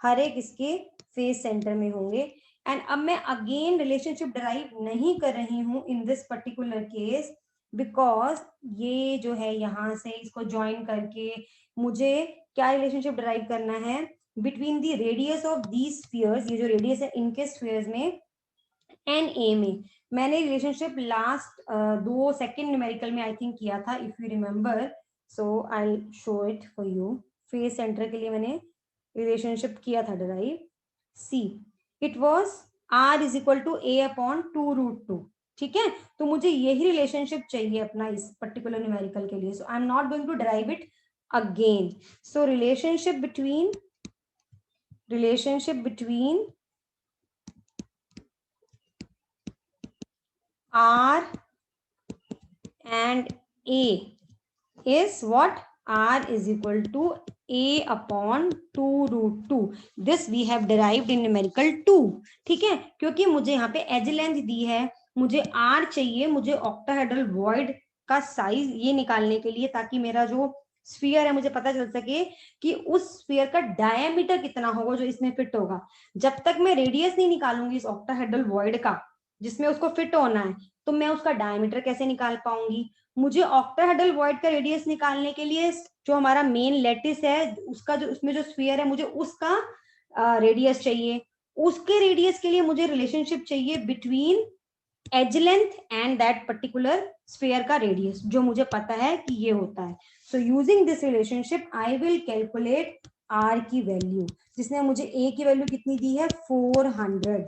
हर एक इसके फेस सेंटर में होंगे। एंड अब मैं अगेन रिलेशनशिप डिराइव नहीं कर रही हूं इन दिस पर्टिकुलर केस, बिकॉज ये जो है यहाँ से इसको ज्वाइन करके मुझे क्या रिलेशनशिप डिराइव करना है, between the radius of these spheres, ये जो रेडियस है इनके स्फीयर्स में एंड ए में। मैंने रिलेशनशिप लास्ट 2 सेकेंड न्यूमेरिकल में आई थिंक किया था, if you remember, so I show it for you. Face centre के लिए मैंने रिलेशनशिप किया था derive, see it was R is equal to A upon 2√2। ठीक है, तो मुझे यही रिलेशनशिप चाहिए अपना इस पर्टिकुलर न्यूमेरिकल के लिए। So I am not going to derive it again. So relationship between R and A is what? R is equal to A upon 2√2. This we have derived in numerical 2. ठीक है, क्योंकि मुझे यहाँ पे as length दी है, मुझे R चाहिए, मुझे ऑक्टाहेड्रल वॉइड का साइज ये निकालने के लिए, ताकि मेरा जो स्फीयर है मुझे पता चल सके कि उस स्फीयर का डायमीटर कितना होगा जो इसमें फिट होगा। जब तक मैं रेडियस नहीं निकालूंगी इस ऑक्टाहेड्रल वॉइड का जिसमें उसको फिट होना है, तो मैं उसका डायमीटर कैसे निकाल पाऊंगी। मुझे ऑक्टाहेड्रल वॉइड का रेडियस निकालने के लिए जो हमारा मेन लेटिस है उसका जो उसमें जो स्फीयर है मुझे उसका रेडियस चाहिए। उसके रेडियस के लिए मुझे रिलेशनशिप चाहिए between edge length and that particular sphere का रेडियस, जो मुझे पता है कि ये होता है। सो using this relationship I will calculate R की वैल्यू, जिसने मुझे ए की वैल्यू कितनी दी है 400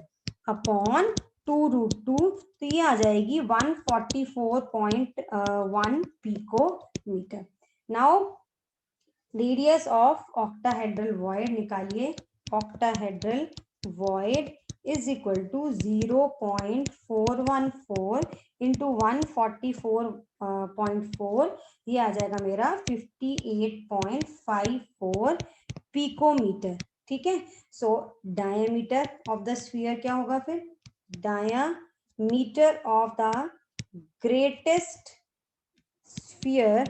अपॉन 2√2, तो ये आ जाएगी 144.1 picometre. Now radius of octahedral void निकालिए, octahedral void is equal to 0.414 into 144.4, ये आ जाएगा मेरा 58.54 पिकोमीटर। ठीक है, so diameter of the sphere क्या होगा फिर, diameter of the greatest sphere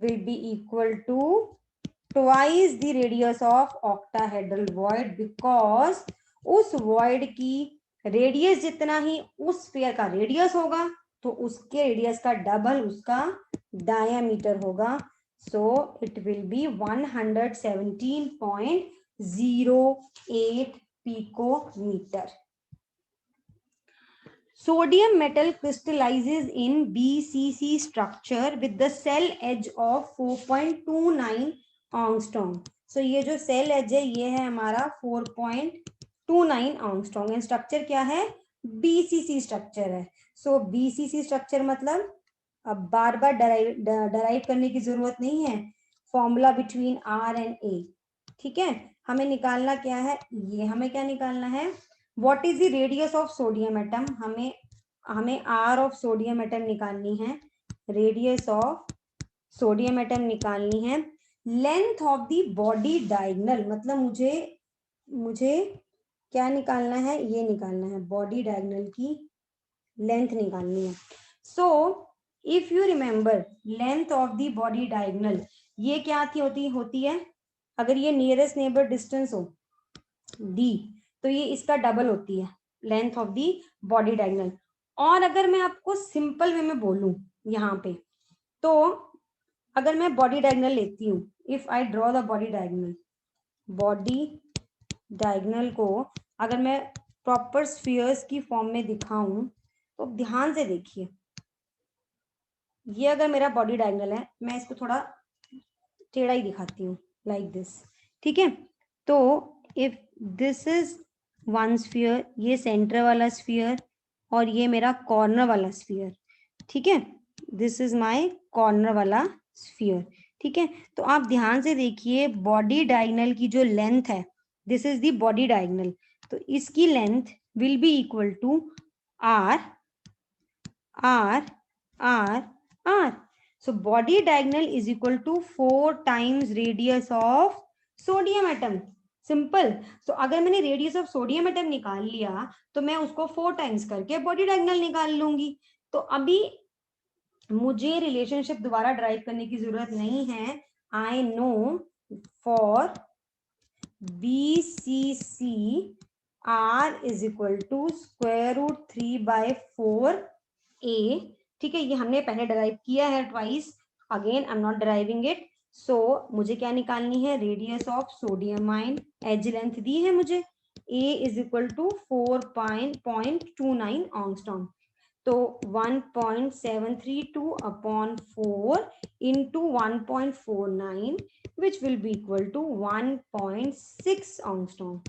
will be equal to twice the radius of octahedral void, because उस void की रेडियस जितना ही उस स्फीयर का रेडियस होगा तो उसके रेडियस का डबल उसका डायमीटर होगा। So it will be 117.08 picometer. Sodium metal crystallizes in BCC structure with the cell edge of 4.29 angstrom. So ये जो cell edge है ये है हमारा 4.29 angstrom, एंड स्ट्रक्चर क्या है, BCC स्ट्रक्चर है। सो BCC स्ट्रक्चर मतलब अब बार बार डराइव करने की जरूरत नहीं है, formula between R and A। ठीक है, हमें निकालना क्या है, ये हमें क्या निकालना है, what is the radius of sodium atom, हमें हमें R ऑफ सोडियम एटम निकालनी है, रेडियस ऑफ सोडियम एटम निकालनी है, length of the body diagonal, मतलब मुझे क्या निकालना है, ये निकालना है, बॉडी डायगोनल की लेंथ निकालनी है। So if you remember length of the body diagonal, ये क्या होती है, अगर ये नियरेस्ट नेबर डिस्टेंस हो d, तो ये इसका डबल होती है length of the body diagonal. और अगर मैं आपको सिंपल वे में बोलूं यहाँ पे, तो अगर मैं बॉडी डायगोनल लेती हूँ, if I draw the body diagonal को अगर मैं प्रॉपर स्फीयर्स की फॉर्म में दिखाऊं, तो ध्यान से देखिए, ये अगर मेरा बॉडी डायगोनल है, मैं इसको थोड़ा टेढ़ा ही दिखाती हूँ, लाइक दिस, ठीक है। तो if this is one sphere, ये सेंटर वाला स्फीयर और ये मेरा कॉर्नर वाला स्फीयर, ठीक है, दिस इज माय कॉर्नर वाला स्फीयर, ठीक है। तो आप ध्यान से देखिए, बॉडी डायगोनल की जो लेंथ है, this is the body diagonal, तो इसकी length will be equal to R R R R. So body diagonal is equal to 4 times radius of sodium atom. Simple. so अगर मैंने रेडियस ऑफ सोडियम एटम निकाल लिया, तो मैं उसको 4 times करके बॉडी डायगोनल निकाल लूंगी। तो अभी मुझे रिलेशनशिप दोबारा ड्राइव करने की जरूरत नहीं है। I know for BCC R is equal to square root 3/4 A, ठीक है, ये हमने पहले डराइव किया है twice, again I am not deriving it. सो मुझे क्या निकालनी है, radius of sodium ion, edge length दी है मुझे, A is equal to 4.29 ऑंगस्ट्रॉम, तो 1.732 upon 4 into 1.49 which will be equal to 1.6 ऑंगस्ट्रॉम।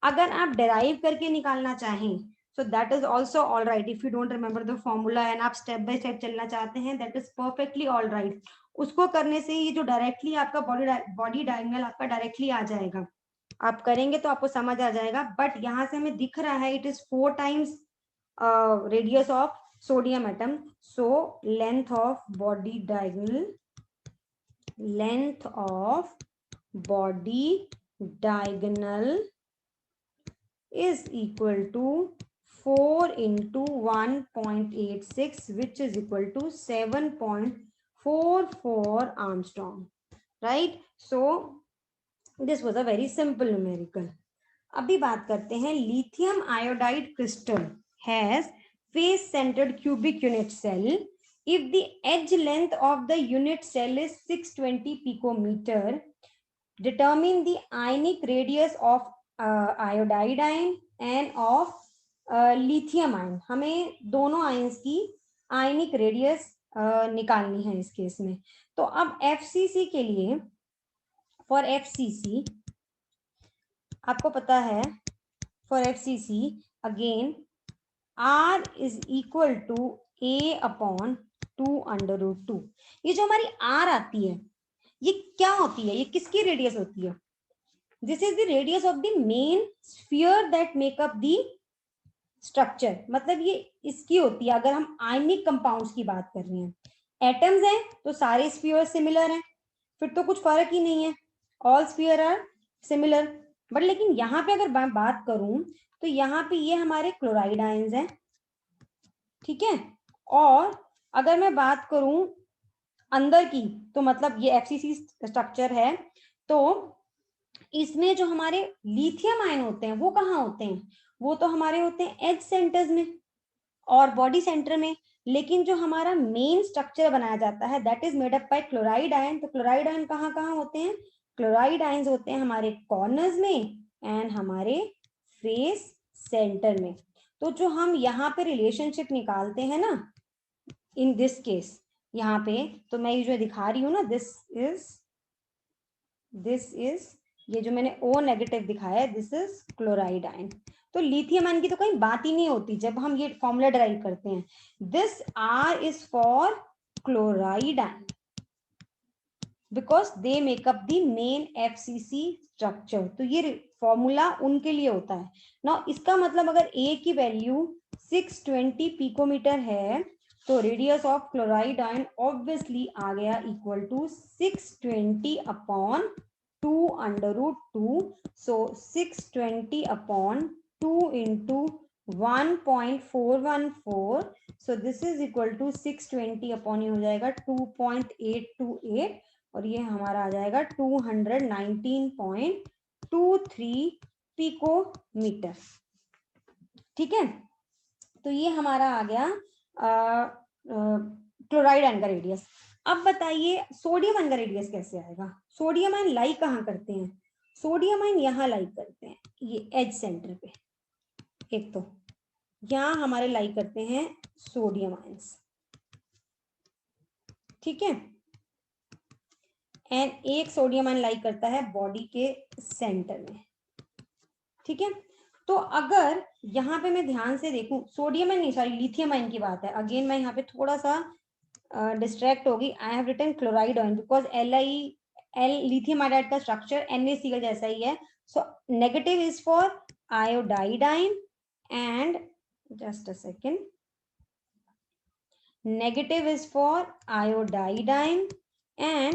अगर आप डेराइव करके निकालना चाहें, so that is also all right. If you don't remember the formula and आप स्टेप बाय स्टेप चलना चाहते हैं, that is perfectly all right. उसको करने से ये जो डायरेक्टली आपका बॉडी डायगोनल आपका डायरेक्टली आ जाएगा, आप करेंगे तो आपको समझ आ जाएगा। बट यहाँ से हमें दिख रहा है, it is 4 times radius of sodium atom, so length of body diagonal is equal to 4 into 1.86, which is equal to 7.44 Armstrong, right? So this was a very simple numerical. अभी बात करते हैं, lithium iodide crystal has face centered cubic unit cell. If the edge length of the unit cell is 620 picometer, determine the ionic radius of iodide ion and of lithium ion. हमें दोनों ions की ionic radius निकालनी है इस case में। तो अब FCC के लिए, फॉर FCC आपको पता है, for FCC again R is equal to A upon 2√2। ये जो हमारी R आती है, ये क्या होती है, ये किसकी रेडियस होती है? This is the radius of the main sphere that make up the structure, मतलब ये इसकी होती है। अगर हम आयनिक कंपाउंड्स की बात कर रहे हैं, एटम्स हैं तो सारे स्फीयर सिमिलर हैं, फिर तो कुछ फर्क ही नहीं है, all sphere are similar. But लेकिन यहाँ पे अगर मैं बात करूं, तो यहाँ पे ये हमारे क्लोराइड आयंस हैं, ठीक है। और अगर मैं बात करूं अंदर की, तो मतलब ये FCC स्ट्रक्चर है, तो इसमें जो हमारे लिथियम आयन होते हैं वो कहाँ होते हैं, वो तो हमारे होते हैं एज सेंटर्स में और बॉडी सेंटर में। लेकिन जो हमारा मेन स्ट्रक्चर बनाया जाता है, that is made up by chloride ion. तो क्लोराइड आयन कहाँ कहाँ होते हैं, क्लोराइड आयंस होते हैं हमारे कॉर्नर्स में एंड हमारे फेस सेंटर में। तो जो हम यहाँ पे रिलेशनशिप निकालते हैं ना, इन दिस केस यहाँ पे, तो मैं ये जो दिखा रही हूँ ना, दिस इज ये जो मैंने O नेगेटिव दिखाया है, दिस इज क्लोराइड आयन। तो लिथियम आयन की तो कहीं बात ही नहीं होती जब हम ये फॉर्मूला डराइव करते हैं। This R is for chloride ion because they make up the main FCC structure. तो ये फॉर्मूला उनके लिए होता है ना। इसका मतलब अगर A की वैल्यू 620 पिकोमीटर है, तो radius of chloride ion obviously आ गया equal to 620 upon 2√2. So 620 upon 2 into 1.414. So this is equal to 620 upon, ये हो जाएगा 2.828 और ये हमारा आ जाएगा 219.23 पिकोमीटर. ठीक है, तो ये हमारा आ गया क्लोराइड आयन का रेडियस. अब बताइए सोडियम आयन का रेडियस कैसे आएगा. सोडियम आयन लाई कहाँ करते हैं, सोडियम आयन यहाँ लाई करते हैं, ये एज सेंटर पे. एक तो यहाँ हमारे लाई करते हैं सोडियम आयंस. ठीक है, एंड एक सोडियम आयन लाई करता है बॉडी के सेंटर में. ठीक है, तो अगर यहाँ पे मैं ध्यान से देखूं, सोडियम आयन नहीं, सॉरी लिथियम आयन की बात है. अगेन मैं यहाँ पे थोड़ा सा डिस्ट्रैक्ट होगी. I have written chloride ion because L lithium iodide का स्ट्रक्चर NaCl जैसा ही है. So negative is for iodide ion and just a second, negative is for iodide ion and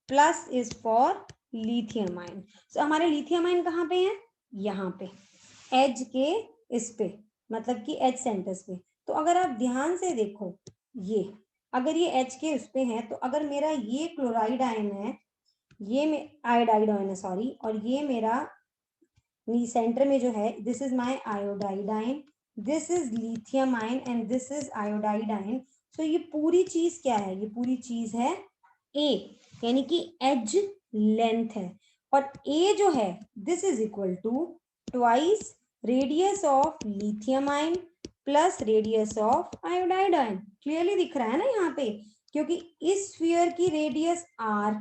plus is for lithium ion. So हमारे lithium ion कहाँ पे हैं, यहाँ पे एज के इस पे, मतलब कि एज सेंटर्स पे. तो अगर आप ध्यान से देखो, ये अगर ये एच के उस पे है, तो अगर मेरा ये क्लोराइड आयन है, ये आयोडाइड आयन है सॉरी, और ये मेरा सेंटर में जो है, this is my iodide ion, this is lithium ion and this is iodide ion. So ये पूरी चीज क्या है, ये पूरी चीज है ए, यानी कि एज लेंथ है. और ए जो है this is equal to twice radius of lithium ion plus radius of iodide ion. Clearly दिख रहा है ना यहाँ पे, क्योंकि इस स्फीयर की रेडियस आर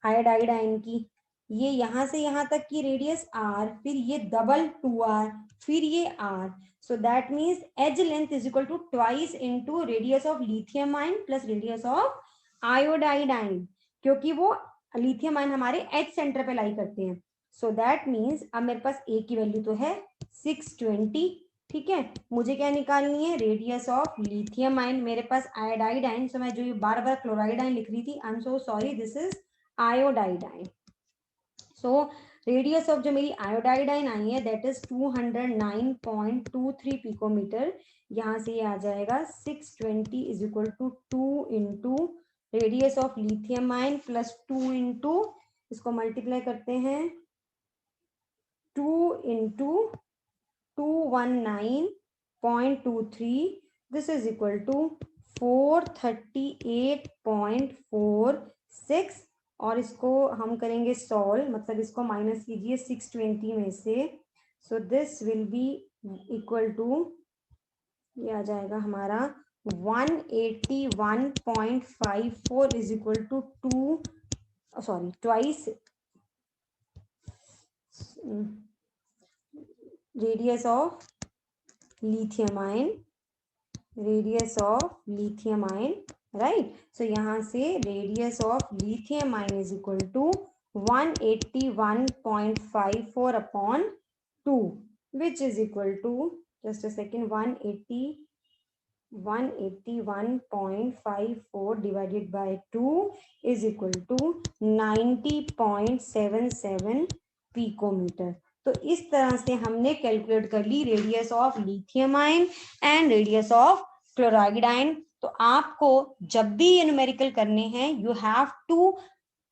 आयोडाइड आयन की, ये यहां से यहां तक की रेडियस आर, फिर ये डबल 2r, फिर ये r. So that means edge length is equal to twice into radius of lithium ion plus radius of iodide ion, क्योंकि वो लिथियम आयन हमारे एच सेंटर पे लाई करते हैं. सो दैट मीन्स अब मेरे पास ए की वैल्यू तो है 620. ठीक है, मुझे क्या निकालनी है, रेडियस ऑफ लिथियम आयन. मेरे पास आयोडाइड आयन, सो मैं जो ये बार बार क्लोराइड आयन लिख रही थी, I am so sorry, this is iodide ion. So radius of जो मेरी आयोडाइड आयन आई है दैट इज 209.23 पिकोमीटर. यहाँ से ये आ जाएगा 620 is equal to 2 into radius of lithium ion plus 2 into, इसको मल्टीप्लाई करते हैं, 2 into 219.23, this is equal to 438.46. और इसको हम करेंगे सॉल्व, मतलब इसको माइनस कीजिए 620 में से. So this will be equal to, ये आ जाएगा हमारा 181.54 is equal to 2, sorry twice radius of lithium ion, radius of lithium ion, right. So यहाँ से radius of lithium ion is equal to 181.54 upon 2, which is equal to, just a second, 181.54 divided by 2 is equal to 90.77 picometre. तो इस तरह से हमने calculate कर ली radius of lithium ion and radius of chloride ion. तो आपको जब भी ये न्यूमेरिकल करने हैं, you have to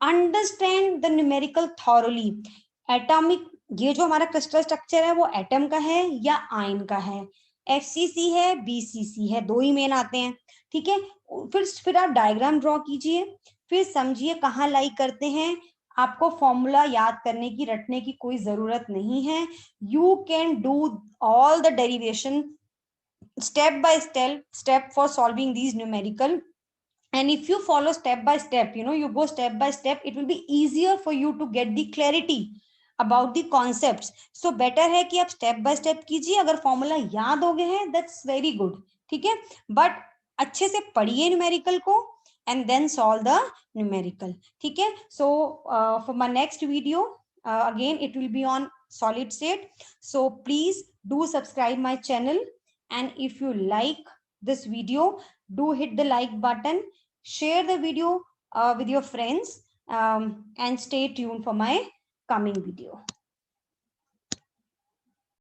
understand the numerical thoroughly. Atomic, ये जो हमारा क्रिस्टल स्ट्रक्चर है वो एटम का है या आयन का है, FCC है BCC है, दो ही मेन आते हैं. ठीक है, फिर आप डायग्राम ड्रॉ कीजिए, फिर समझिए कहाँ लाई करते हैं. आपको फॉर्मूला याद करने की, रटने की कोई जरूरत नहीं है. You can do all the derivation step by step for solving these numerical. And if you follow step by step, you go step by step, it will be easier for you to get the clarity about the concepts. So better है कि आप step by step कीजिए. अगर formula याद हो गए हैं that's very good. ठीक है, बट अच्छे से पढ़िए न्यूमेरिकल को and then solve the numerical. ठीक है, so for my next video, again it will be on solid state. So please do subscribe my channel And if you like this video, do hit the like button, share the video with your friends, and stay tuned for my coming video.